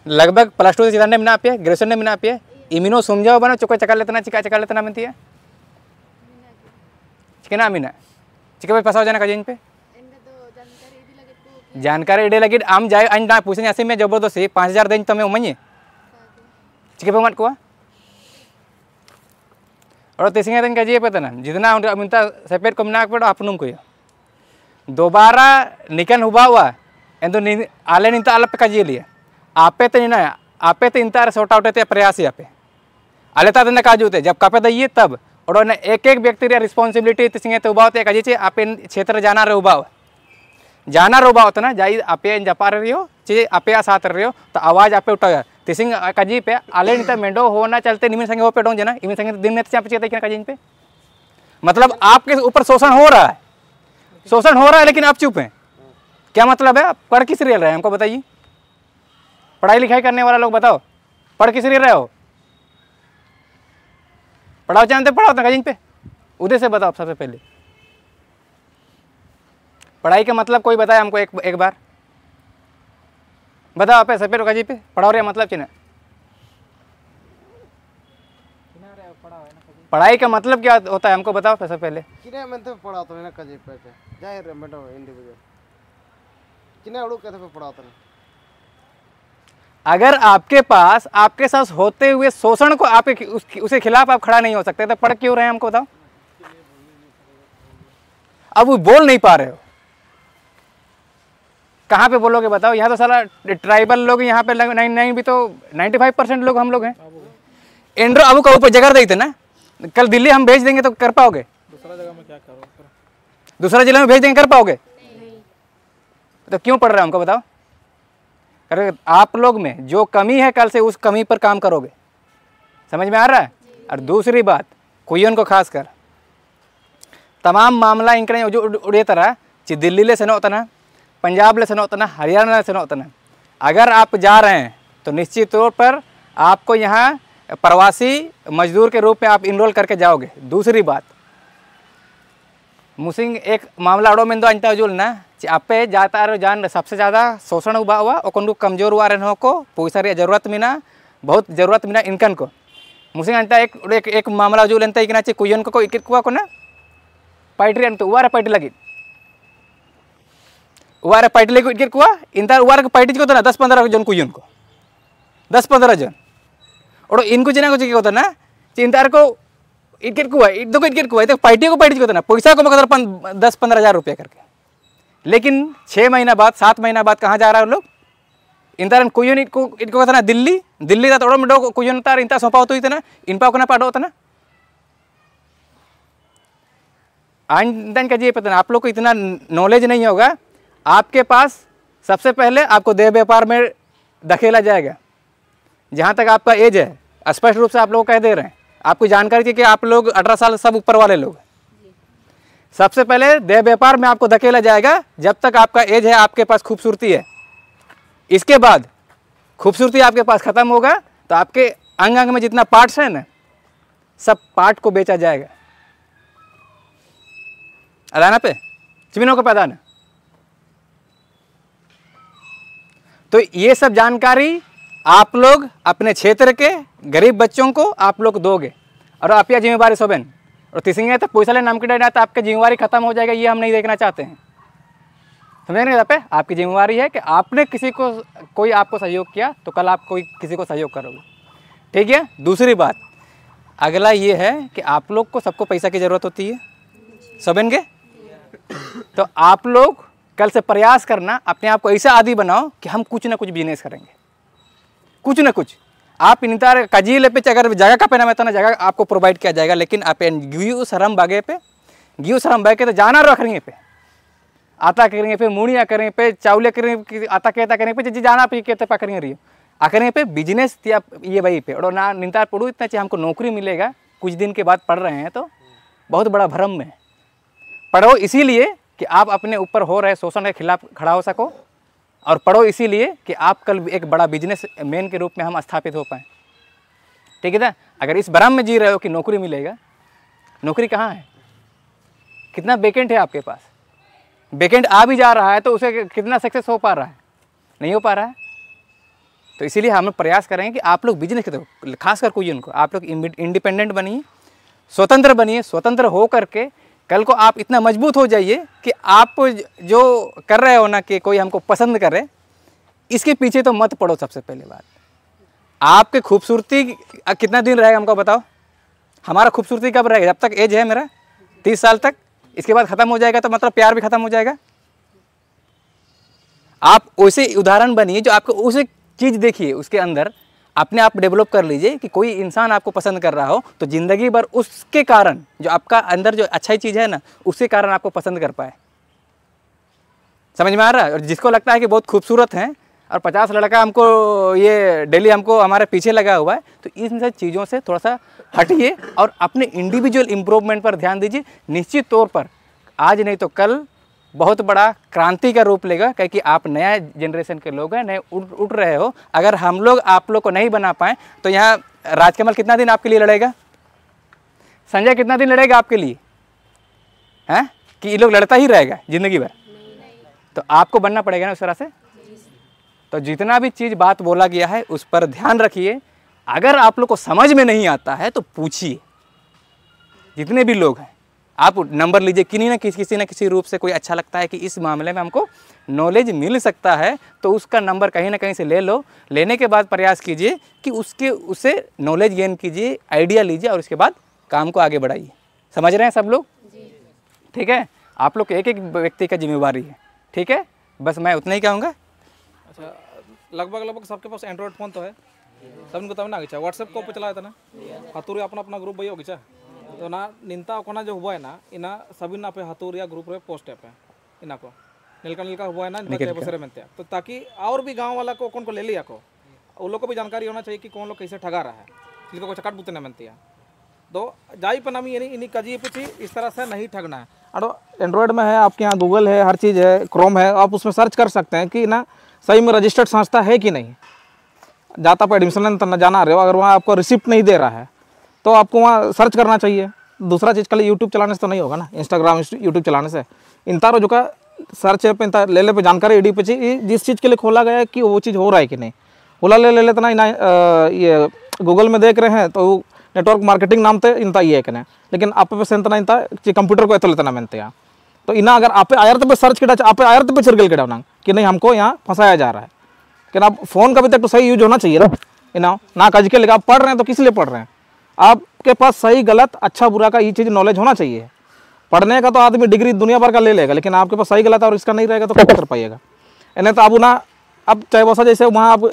लगभग +2 से सीधा mina apia graduation mina apia imino sumjao bana choko cakal letana mentia chikena mina chike pasao jana kajin pe जानकारी एडे लगे आम जाए अन ना पूछे ऐसे में जबरदस्ती 5000 दें तमें उमanye चिके पे मत को और तेसिंगे तन काजी पे तना जितना मिनता सेपेट को मना पे आपनुम को दोबारा निकन हुआ एंदो आले निंता आले पे काजी लिए आपे ते ना आपे ते इंता सॉर्ट आउट ते प्रयास आपे आले ता तने काजू ते जब कापे दइए तब और ने एक व्यक्ति रे रिस्पांसिबिलिटी तेसिंगे ते उबाव ते काजी चे आपे क्षेत्र जाना रे उबाव जाना रोबा होता ना जाई आपे जपा रही हो चे आपे साथ रही हो तो आवाज आपे उठा तिसिंग काजी पे आले निता मेंडो होना चलते निमिन संगे हो पे डोंग जना इमिन संगे दिन में चाप चेते क्या काजी पे मतलब आपके ऊपर शोषण हो रहा है लेकिन आप चुप हैं क्या मतलब है? आप पढ़ किस लिए रहे हैं हमको बताइए। पढ़ाई लिखाई करने वाला लोग बताओ पढ़ किस लिए रहे हो? पढ़ाओ जानते पढ़ाओ ना काजी पे उधर से बताओ सबसे पहले पढ़ाई का मतलब कोई बताए हमको एक बार बताओ आप सपेर काजी पे पढ़ाओ रे मतलब चिन्ह पढ़ाई का मतलब क्या होता है हमको बताओ सबसे पहले। किने मैं तो पढ़ाता हूं ना काजी पे जाए रे बेटा इंडिविजुअल किने उड़ो कहते पे पढ़ाता हूं। अगर आपके पास आपके साथ होते हुए शोषण को आप उसके खिलाफ आप खड़ा नहीं हो सकते तो पढ़ क्यों रहे हैं हमको बताओ। अब वो बोल नहीं पा रहे हो कहाँ पे बोलोगे बताओ। यहाँ तो साला ट्राइबल लोग यहाँ पे 99 भी तो 95% लोग हम लोग हैं। एंड्रो अबू का ऊपर जगह देते ना कल दिल्ली हम भेज देंगे तो कर पाओगे? दूसरा जगह में क्या करोगे? दूसरा जिला में भेज देंगे कर पाओगे? तो क्यों पढ़ रहे हो हमको बताओ। अरे आप लोग में जो कमी है कल से उस कमी पर काम करोगे समझ में आ रहा है। और दूसरी बात कुयन को खास कर तमाम मामला इनके जो उड़े तरह ची दिल्ली ले सेनो तना पंजाब ले सेनो तना हरियाणा ले सेनो तना अगर आप जा रहे हैं तो निश्चित तौर पर आपको यहाँ प्रवासी मजदूर के रूप में आप इनरोल करके जाओगे। दूसरी बात मुसिंग एक मामला अड़ो में दो अंटा जुल ना आपे जाता रहो जान सबसे ज़्यादा शोषण हुआ और कमजोर हुआ रहे को पैसा रे जरूरत मिना बहुत जरूरत मिना इनकन को मुसिंग अंटा एक मामला जुल अंता इकना चे कुयन को इकित को ना पाइटरी अंतो उवारे पाइटी लगी उवारे पाइटी लगी इकित को इंता उवारे पाइटी को तो ना 10-15 जन कुयन को 10-15 जन और इनको जना को चिके ना इंतार को इकित को इकित को तो पार्टी को पार्टी को ना पैसा को मगर 10-15 हज़ार रुपया करके लेकिन 6 महीना बाद 7 महीना बाद कहाँ जा रहा है लोग इंतार कुयन इनको ना दिल्ली दा तोड़ो मिडो कुयन तार इंता सोपा होतो इतना इनपा को ना पाडो होता ना आइन का जी पता ना आप लोग को इतना नॉलेज नहीं होगा। आपके पास सबसे पहले आपको देह व्यापार में धकेला जाएगा जहाँ तक आपका एज है स्पष्ट रूप से आप लोग कह दे रहे हैं आपको जानकारी थी कि आप लोग 18 साल सब ऊपर वाले लोग सबसे पहले देह व्यापार में आपको धकेला जाएगा जब तक आपका एज है आपके पास खूबसूरती है। इसके बाद खूबसूरती आपके पास खत्म होगा तो आपके अंग अंग में जितना पार्ट्स है ना सब पार्ट को बेचा जाएगा अदाना पे जमीनों को पैदा ना। तो ये सब जानकारी आप लोग अपने क्षेत्र के गरीब बच्चों को आप लोग दोगे और आप यह जिम्मेवारी सोबेन और तीसरी तो पैसा ले नाम के डाटा तो आपकी जिम्मेवारी खत्म हो जाएगा ये हम नहीं देखना चाहते हैं समझ नहीं पे आपकी जिम्मेवारी है कि आपने किसी को कोई आपको सहयोग किया तो कल आप कोई किसी को सहयोग करोगे ठीक है। दूसरी बात अगला ये है कि आप लोग को सबको पैसा की ज़रूरत होती है सोबेन के तो आप लोग कल से प्रयास करना अपने आप को ऐसा आदी बनाओ कि हम कुछ ना कुछ बिजनेस करेंगे कुछ ना कुछ आप इंतार कजीले पे अगर जगह का पे ना ना जगह आपको प्रोवाइड किया जाएगा लेकिन आप गियू सरम बागे पे गियू सरम बागे तो जाना रखेंगे पे आता करेंगे पे मुड़िया करेंगे पे चावले करेंगे आता कहता करेंगे पे जी जाना पे कहते पा करेंगे रही आकरेंगे पे बिजनेस ये भाई पे और ना निंतार पढ़ू इतना चाहिए हमको नौकरी मिलेगा कुछ दिन के बाद पढ़ रहे हैं तो बहुत बड़ा भ्रम में पढ़ो इसीलिए कि आप अपने ऊपर हो रहे शोषण के खिलाफ खड़ा हो सको और पढ़ो इसीलिए कि आप कल एक बड़ा बिजनेस मैन के रूप में हम स्थापित हो पाएँ ठीक है ना। अगर इस भ्रम में जी रहे हो कि नौकरी मिलेगा नौकरी कहाँ है कितना वैकेंट है आपके पास वैकेंट आ भी जा रहा है तो उसे कितना सक्सेस हो पा रहा है नहीं हो पा रहा है तो इसीलिए हम प्रयास करेंगे कि आप लोग बिजनेस के तो खासकर कोई उनको आप लोग इंडिपेंडेंट बनिए, स्वतंत्र बनिए। स्वतंत्र हो करके कल को आप इतना मजबूत हो जाइए कि आप जो कर रहे हो ना कि कोई हमको पसंद करे, इसके पीछे तो मत पड़ो। सबसे पहले बात, आपके खूबसूरती कितना दिन रहेगा हमको बताओ। हमारा खूबसूरती कब रहेगा? जब तक एज है मेरा 30 साल तक। इसके बाद ख़त्म हो जाएगा तो मतलब प्यार भी ख़त्म हो जाएगा। आप वैसे उदाहरण बनिए जो आपको उसे चीज़ देखिए, उसके अंदर अपने आप डेवलप कर लीजिए कि कोई इंसान आपको पसंद कर रहा हो तो ज़िंदगी भर उसके कारण, जो आपका अंदर जो अच्छाई चीज़ है ना, उसके कारण आपको पसंद कर पाए। समझ में आ रहा है? और जिसको लगता है कि बहुत खूबसूरत हैं और 50 लड़का हमको ये डेली हमको हमारे पीछे लगा हुआ है, तो इन सब चीज़ों से थोड़ा सा हटिए और अपने इंडिविजुअल इम्प्रूवमेंट पर ध्यान दीजिए। निश्चित तौर पर आज नहीं तो कल बहुत बड़ा क्रांति का रूप लेगा, क्योंकि आप नया जनरेशन के लोग हैं, नए उठ रहे हो। अगर हम लोग आप लोग को नहीं बना पाए तो यहाँ राजकमल कितना दिन आपके लिए लड़ेगा? संजय कितना दिन लड़ेगा आपके लिए? हैं कि ये लोग लड़ता ही रहेगा ज़िंदगी भर? तो आपको बनना पड़ेगा ना उस तरह से। तो जितना भी चीज़ बात बोला गया है उस पर ध्यान रखिए। अगर आप लोग को समझ में नहीं आता है तो पूछिए। जितने भी लोग हैं आप नंबर लीजिए, किसी न किसी रूप से कोई अच्छा लगता है कि इस मामले में हमको नॉलेज मिल सकता है, तो उसका नंबर कहीं ना कहीं से ले लो। लेने के बाद प्रयास कीजिए कि उससे नॉलेज गेन कीजिए, आइडिया लीजिए और उसके बाद काम को आगे बढ़ाइए। समझ रहे हैं सब लोग? ठीक है, आप लोग एक एक व्यक्ति का जिम्मेवारी है। ठीक है, बस मैं उतना ही कहूँगा। अच्छा, लगभग सबके पास एंड्रॉइड फ़ोन तो है, सब तब ना गिचा व्हाट्सएप को चला था ना, हतूरी अपना ग्रुप भाई हो गिचा तो ना निंता को ना जो हुआ है ना इना सभी ना पे हतूर या ग्रुप रे पोस्ट है इना को नीलका हुआ है ना बसरे में, तो ताकि और भी गांव वाला को कौन को ले लिया को उन लोग को भी जानकारी होना चाहिए कि कौन लोग कैसे ठगा रहा है, इनको चकाट बुतने मनती तो जाई पर नामी इन्हीं कजी पूछी इस तरह से नहीं ठगना है। और एंड्रॉयड में है आपके यहाँ गूगल है, हर चीज़ है, क्रोम है, आप उसमें सर्च कर सकते हैं कि ना सही में रजिस्टर्ड संस्था है कि नहीं। जाता पर एडमिशन जाना रहे हो, अगर वहाँ आपको रिसिप्ट नहीं दे रहा है तो आपको वहाँ सर्च करना चाहिए। दूसरा चीज़ कल यूट्यूब चलाने से तो नहीं होगा ना, इंस्टाग्राम यूट्यूब चलाने से इन तारो जो का सर्च पे ले पे जानकारी एडी पे जिस चीज़ के लिए खोला गया है कि वो चीज़ हो रहा है कि नहीं, बोला ले लेते ना ये गूगल में देख रहे हैं तो नेटवर्क मार्केटिंग नाम ते इनता ये है, लेकिन आप पे सेंतना इनता कंप्यूटर को एतो लेतना मेनते यहाँ तो इना अगर आप आयर पे सर्च किया आप आयर पे चिरगल के डाउना कि नहीं हमको यहाँ फंसाया जा रहा है। लेकिन आप फ़ोन का भी तक तो सही यूज होना चाहिए ना, इना ना कज के लेकर आप पढ़ रहे हैं तो किस लिए पढ़ रहे हैं, आपके पास सही गलत अच्छा बुरा का ये चीज़ नॉलेज होना चाहिए। पढ़ने का तो आदमी डिग्री दुनिया भर का ले लेगा, लेकिन आपके पास सही गलत और इसका नहीं रहेगा तो क्या कर पाइएगा। इन्हें तो अब ना अब चाहे वैसा जैसे वहाँ आप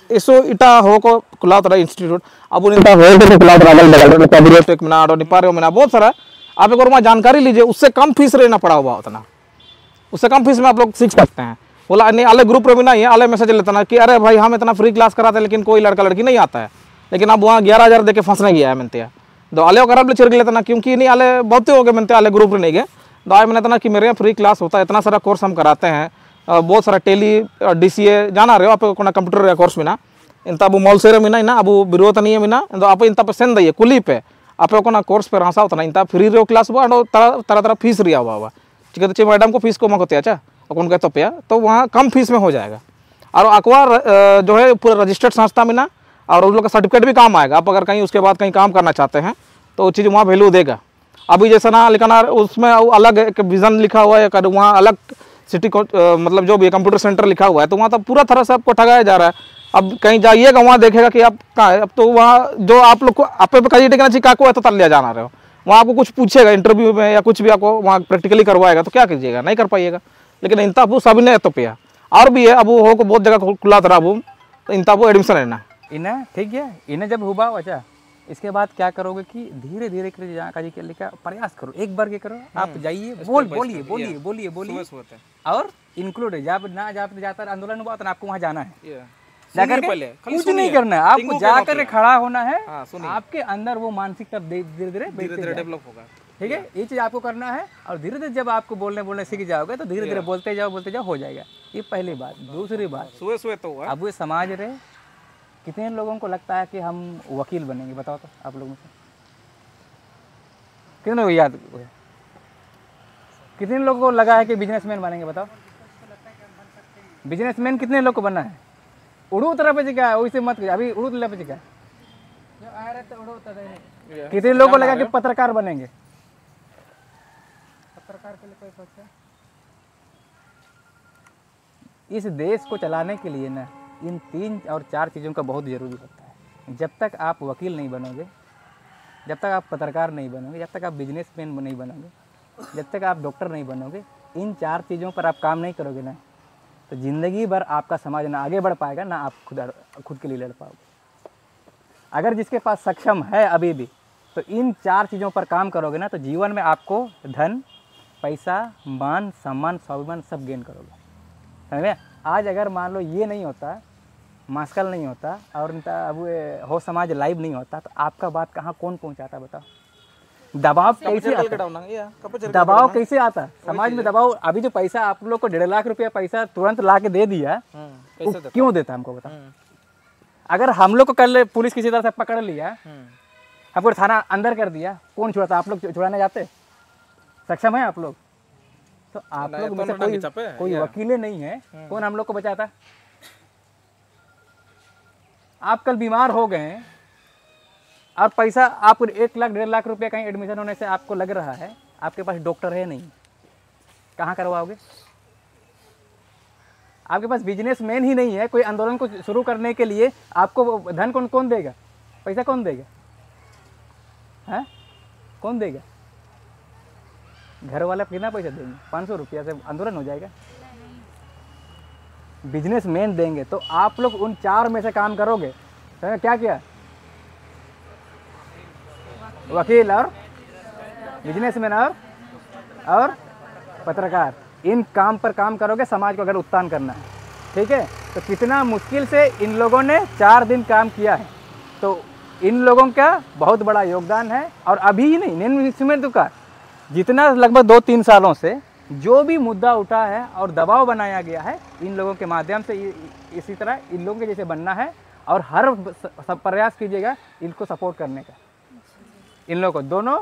इसो इटा हो को खुला तरह इंस्टीट्यूट अब बहुत सारा आप एक और वहाँ जानकारी लीजिए, उससे कम फीस रहना पड़ा हुआ उतना, उससे कम फीस में आप लोग सीख सकते हैं। बोला नहीं आले ग्रुप में नहीं है, आले मैसेज लेता ना कि अरे भाई हम इतना फ्री क्लास कराते हैं लेकिन कोई लड़का लड़की नहीं आता है, लेकिन अब वहाँ 11,000 देके फंसने गया है मनते तो आले खराब चिरक लेता ना, क्योंकि नहीं आले बहुत हो गए मनते आले ग्रुप नहीं गए तो आए मैंने ना कि मेरे यहाँ फ्री क्लास होता है, इतना सारा कोर्स हम कराते हैं, बहुत सारा टेली DCA जाना रहे हो आप कंप्यूटर कोर्स में ना इंत अब मॉल से मीना इना अब बिरोत नहीं मीना तो आप इंत पे सेन दिए कुली पे आप कोर्स पे रासा होता इंत फ्री रे क्लास बा तरह तरह फीस रिया हुआ चिकते चे मैडम को फीस को मकोते अच्छा कौन कहते पे तो वहाँ कम फीस में हो जाएगा। और अखबार जो है पूरा रजिस्टर्ड संस्था में ना, और उन लोग का सर्टिफिकेट भी काम आएगा। आप अगर कहीं उसके बाद कहीं काम करना चाहते हैं तो वो चीज़ वहाँ वैल्यू देगा। अभी जैसा ना लिखा ना उसमें अलग एक विज़न लिखा हुआ है, वहाँ अलग सिटी को मतलब जो भी कंप्यूटर सेंटर लिखा हुआ है तो वहाँ तो पूरा तरह से आपको ठगाया जा रहा है। अब कहीं जाइएगा वहाँ देखेगा कि आप कहाँ है, अब तो वहाँ जो आप लोग को आप पे कहीं टेकना चाहिए को है तो लिया जाना रहे हो, वहाँ आपको कुछ पूछेगा इंटरव्यू में या कुछ भी आपको वहाँ प्रैक्टिकली करवाएगा तो क्या कीजिएगा, नहीं कर पाइएगा। लेकिन इंता वो सभी ने तो पिया और भी है अब वो हो को बहुत जगह खुला तरह वो तो इंता वो एडमिशन लेना इन्हें ठीक है। इन्हें जब हुआ अच्छा इसके बाद क्या करोगे कि धीरे धीरे कर जानकारी के लिए प्रयास करो, एक बार के करो आप जाइए बोलिए बोलिए बोलिए बोलिए और इंक्लूड है जब ना जब जाता आंदोलन हुआ तो आपको वहाँ जाना है, जाकर कुछ नहीं करना है, आपको जाकर खड़ा होना है। आपके अंदर वो मानसिकता धीरे धीरे डेवलप होगा। ठीक है, ये चीज़ आपको करना है और धीरे धीरे जब आपको बोलने सीख जाओगे तो धीरे धीरे बोलते जाओ हो जाएगा। ये पहली बात। दूसरी बात सुबह तो हुआ अब ये समाज रहे कितने लोगों को लगता है कि हम वकील बनेंगे, बताओ तो आप लोगों में से कितने लोग याद हुए, कितने लोगों को लगा है कि बिजनेसमैन बनेंगे, बताओ बिजनेसमैन कितने लोग को बनना है? उड़ू तरह पे जिका वैसे मत कर, अभी उड़ू तरह पे जिका कितने लोगों को लगा कि पत्रकार बनेंगे, पत्रकार के लिए कोई सोचा। इस देश को चलाने के लिए ना इन 3 और 4 चीज़ों का बहुत ज़रूरी होता है। जब तक आप वकील नहीं बनोगे, जब तक आप पत्रकार नहीं बनोगे, जब तक आप बिजनेसमैन नहीं बनोगे, जब तक आप डॉक्टर नहीं बनोगे, इन 4 चीज़ों पर आप काम नहीं करोगे ना, तो ज़िंदगी भर आपका समाज ना आगे बढ़ पाएगा, ना आप खुद के लिए लड़ पाओगे। अगर जिसके पास सक्षम है अभी भी, तो इन 4 चीज़ों पर काम करोगे ना, तो जीवन में आपको धन, पैसा, मान, सम्मान, स्वाभिमान सब गेन करोगे। समझ में? आज अगर मान लो ये नहीं होता, मास्कल नहीं होता और अब हो समाज लाइव नहीं होता, तो आपका बात कहाँ कौन पहुँचाता बताओ? दबाव कैसे आता? दबाव कैसे आता समाज में? दबाव अभी जो पैसा आप लोग को 1.5 लाख रुपया पैसा तुरंत ला के दे दिया, क्यों देता हमको बताओ? अगर हम लोग को कल पुलिस किसी तरह से पकड़ लिया, हमको थाना अंदर कर दिया, कौन छुड़ाता? आप लोग छुड़ाने जाते? सक्षम है आप लोग? तो आप लोग में से कोई वकीले नहीं है, कौन हम लोग को बचाता? आप कल बीमार हो गए हैं और पैसा आपको 1 लाख 1.5 लाख रुपया कहीं एडमिशन होने से आपको लग रहा है, आपके पास डॉक्टर है नहीं, कहाँ करवाओगे? आपके पास बिजनेसमैन ही नहीं है, कोई आंदोलन को शुरू करने के लिए आपको धन कौन देगा? पैसा कौन देगा? हैं? कौन देगा? घर वाले कितना पैसा देंगे? 500 रुपया से आंदोलन हो जाएगा? बिजनेसमैन देंगे। तो आप लोग उन 4 में से काम करोगे। तो क्या किया? वकील और बिजनेसमैन और पत्रकार, इन काम पर काम करोगे समाज को अगर उत्थान करना है। ठीक है? तो कितना मुश्किल से इन लोगों ने 4 दिन काम किया है, तो इन लोगों का बहुत बड़ा योगदान है। और अभी ही नहीं, इसमें का जितना लगभग 2-3 सालों से जो भी मुद्दा उठा है और दबाव बनाया गया है, इन लोगों के माध्यम से इसी तरह इन लोगों के जैसे बनना है और हर प्रयास कीजिएगा इनको सपोर्ट करने का। इन लोगों को, दोनों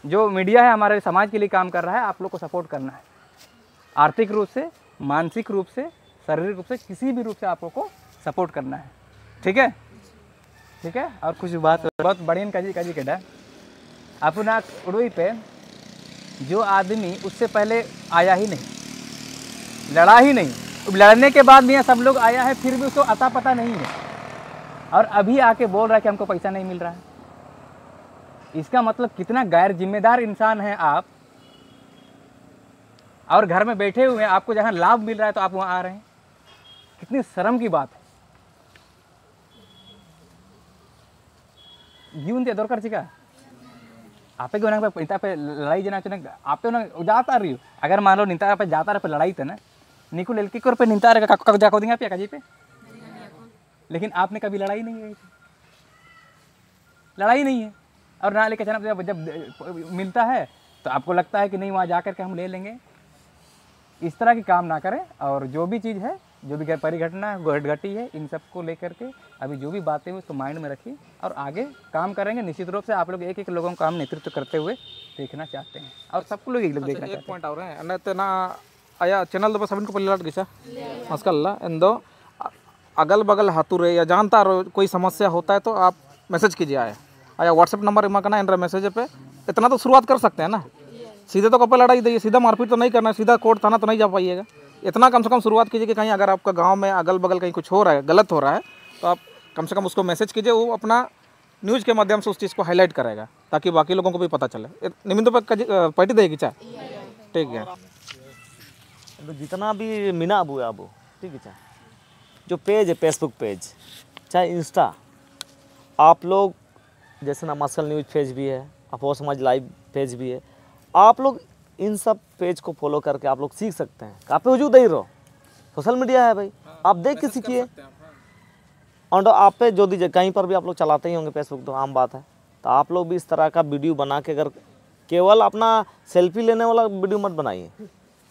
जो मीडिया है हमारे समाज के लिए काम कर रहा है, आप लोग को सपोर्ट करना है। आर्थिक रूप से, मानसिक रूप से, शारीरिक रूप से, किसी भी रूप से आप लोग को सपोर्ट करना है। ठीक है? ठीक है? और कुछ बात बहुत बढ़िया काजी केटा अपना उड़ोई पे जो आदमी उससे पहले आया ही नहीं, लड़ा ही नहीं, लड़ने के बाद भी यहाँ सब लोग आया है, फिर भी उसको अता पता नहीं है और अभी आके बोल रहा है कि हमको पैसा नहीं मिल रहा है। इसका मतलब कितना गैर जिम्मेदार इंसान है आप। और घर में बैठे हुए हैं, आपको जहाँ लाभ मिल रहा है तो आप वहाँ आ रहे हैं। कितनी शर्म की बात है। जीवन ते दरकार चिका आपे को ना पे लड़ाई जना चने आपे ना जाता रही हो। अगर मान लो निंता पे जाता रहे पे लड़ाई थे ना निकू लड़की को पे निंता रहे का जाको देंगे आप पे, लेकिन आपने कभी लड़ाई नहीं है, लड़ाई नहीं है। और ना लेके चना जब मिलता है तो आपको लगता है कि नहीं वहाँ जा कर के हम ले लेंगे। इस तरह की काम ना करें। और जो भी चीज़ है, जो भी परिघटना घटी है, इन सब को लेकर के अभी जो भी बातें हुई उसको माइंड में रखिए और आगे काम करेंगे। निश्चित रूप से आप लोग एक लोगों का काम नेतृत्व करते हुए देखना चाहते हैं और सबको लोग देखना चाहते हैं। एक पॉइंट और है ना आया चैनल दो सबन को पहले लट गिसा मस्कल्ला एंदो अगल बगल हाथुरे या जानता कोई समस्या होता है तो आप मैसेज कीजिए। आया व्हाट्सएप नंबर इमा करना एंड्रा मैसेज पे इतना तो शुरुआत कर सकते हैं ना। सीधे तो कपड़े लड़ाई दीजिए, सीधा मारपीट तो नहीं करना, सीधा कोर्ट थाना तो नहीं जा पाइएगा। इतना कम से कम शुरुआत कीजिए कि कहीं अगर आपका गांव में अगल बगल कहीं कुछ हो रहा है, गलत हो रहा है, तो आप कम से कम उसको मैसेज कीजिए। वो अपना न्यूज़ के माध्यम से उस चीज़ को हाईलाइट करेगा ताकि बाकी लोगों को भी पता चले। निमिंदो पर पार्टी देगी चाहे ठीक है। तो जितना भी मीना अबू है अबू ठीक है, चाहे जो पेज है फेसबुक पेज चाहे इंस्टा, आप लोग जैसे ना मसल न्यूज पेज भी है, अफवाह समाज लाइव पेज भी है, आप लोग इन सब पेज को फॉलो करके आप लोग सीख सकते हैं। आप पे वजूद ही रहो, सोशल मीडिया है भाई, आप देख के सीखिए। और आप पे जो दीजिए कहीं पर भी आप लोग चलाते ही होंगे फेसबुक, तो आम बात है। तो आप लोग भी इस तरह का वीडियो बना के, अगर केवल अपना सेल्फी लेने वाला वीडियो मत बनाइए,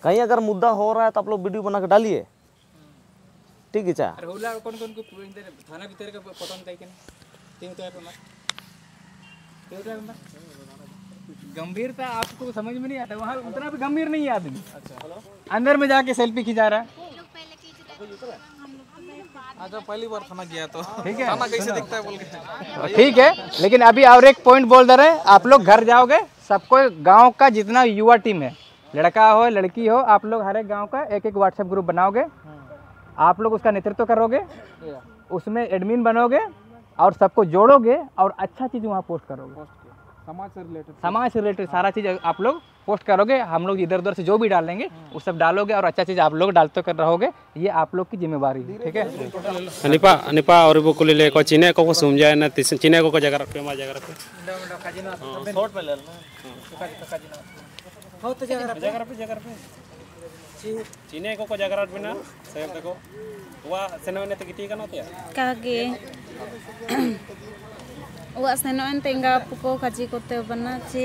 कहीं अगर मुद्दा हो रहा है तो आप लोग वीडियो बना के डालिए। ठीक है चाहे गंभीरता आपको समझ में नहीं आता, वहाँ उतना भी गंभीर नहीं है आदमी। अच्छा, अंदर में जाके सेल्फी खिंचा रहा है। अच्छा पहली बार थाना गया तो ठीक है, थाना कैसे दिखता है बोल के। ठीक है, लेकिन अभी और एक पॉइंट बोल दे रहे हैं, आप लोग घर जाओगे, सबको गांव का जितना युवा टीम है, लड़का हो लड़की हो, आप लोग हर एक गांव का एक एक व्हाट्सएप ग्रुप बनाओगे, आप लोग उसका नेतृत्व करोगे, उसमें एडमिन बनोगे और सबको जोड़ोगे और अच्छा चीज़ वहाँ पोस्ट करोगे, समाज से रिलेटेड सारा चीज़ आप लोग पोस्ट करोगे। हम लोग इधर उधर से जो भी डालेंगे वो सब डालोगे और अच्छा चीज़ आप लोग डालते कर रहोगे, ये आप लोग की जिम्मेवारी है। ठीक है, निपा और वो कुली को चीने को समझाए ना चीने को जगह पे मा जगह पे शॉर्ट में ले जगह पे चीने को जगह पे ना सेम देखो वा सेनोने ते किती कनो ते kage wa senoen tenga puko kaji kote bana chi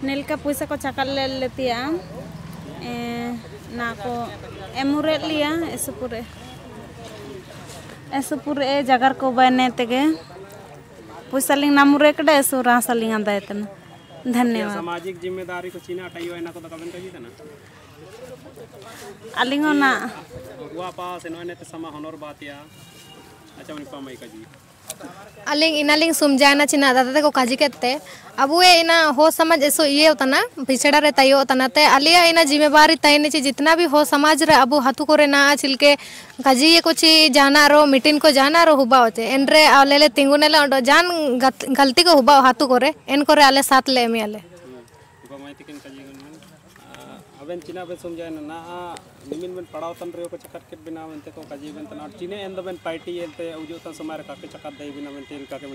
nelka puisa ko chakal letia na ko emure liya esupure jagar ko bane tege puisa ling namure kede esura saling anda etna धन्यवाद। सामाजिक जिम्मेदारी को चीना हटाई है ना को तो कबन कही था ना alingo na वा पास सेनोने ते समा होनर बात या अच्छा निपा मई का जी अलिंग इनालिंग समझाना चिना दादा को काजी कहते अब ये इना हो समझ ऐसो ये होता ना पिछड़ा रहता ये होता ना ते अलिया इना जिम्मेवारी तय नहीं जितना भी हो समाज रे अब हाथू करे ना चिलके काजी ये कुछ जाना रो मीटिंग को जाना रो हुबा होते एनरे आले तिंगुने ले जान गलती को हुबा हाथू करे एन करे आले साथ ले मी आले अबेन चिना बे समझाए ना निमिन बन पढ़ाओ तन रे को चक्कर के बिना मनते को काजी बन तना चिने एंद बन पार्टी एंते उजो तन समारे काके चक्कर दे बिना मनते का के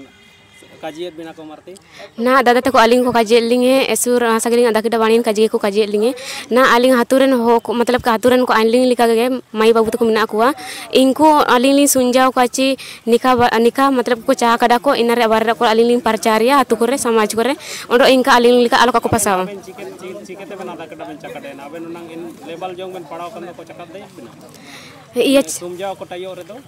काजी बिना को मारती ना दादा तको आलिंग को काजी लिंगे एसुर सगलिंग आदा किटा बाणीन काजी को काजी लिंगे ना आलिंग हातुरन हो मतलब का हातुरन को आलिंग लिका गे माई बाबू तको मिना कुआ इनको आलिंग लिंग सुनजाओ काची निका मतलब को चाह कदा को इनरे बारे को आलिंग लिंग परचारिया हातु करे समाज करे ओंडो इनका आलिंग लिका आलो का को पसाव चिकेते बना दा कदा बन चक्कर दे ना अबेन नंग इन लेवल जोंग बन पढ़ाओ कन को चक्कर दे बिना ये समझाओ को टाइयो रे दो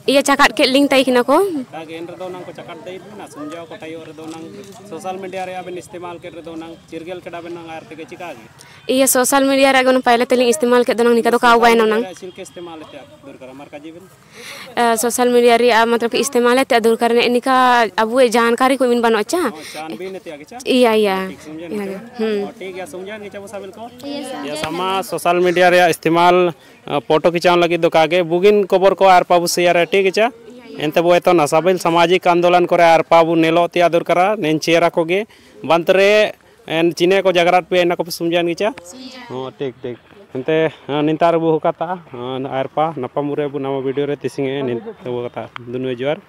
ये चकाट के लिंक ताई किना को ताके इन रे दो नंग को चक्कर दे बिना समझाओ को टाइयो रे दो नंग सोशल मीडिया रे अबेन इस्तेमाल कर रे दो नंग चिरगेल केडा बन नंग आरते के चिका गे ये सोशल मीडिया रे गन पहले तलिंग इस्तेमाल के दनंग निका तो का वाय नंग सिल के इस्तेमाल ते दूर कर मार काजी बिन सोशल मीडिया रे मतलब इस्तेमाल ते दूर करने इनका अब वो जानकारी को इन बनो अच्छा जान भी ने ते आगे चा या ठीक है समझा नीचे वो साबिल को या समा सोशल मीडिया रे इस्तेमाल फोटो खिंचाव लगी दो कागे बुगिन खबर को आर पाबु से यार ठीक है एंते वो तो नसाबिल सामाजिक आंदोलन करे आर पाबु नेलो तिया दूर करा नेन चेरा कोगे बंतरे एन चिने को जगरात पे ना को समझा नीचा हां ठीक एंते निंतार बु हुकाता आर पा नपा मुरे बु नामा वीडियो रे तिसिंगे निन वो कथा दुनु जोर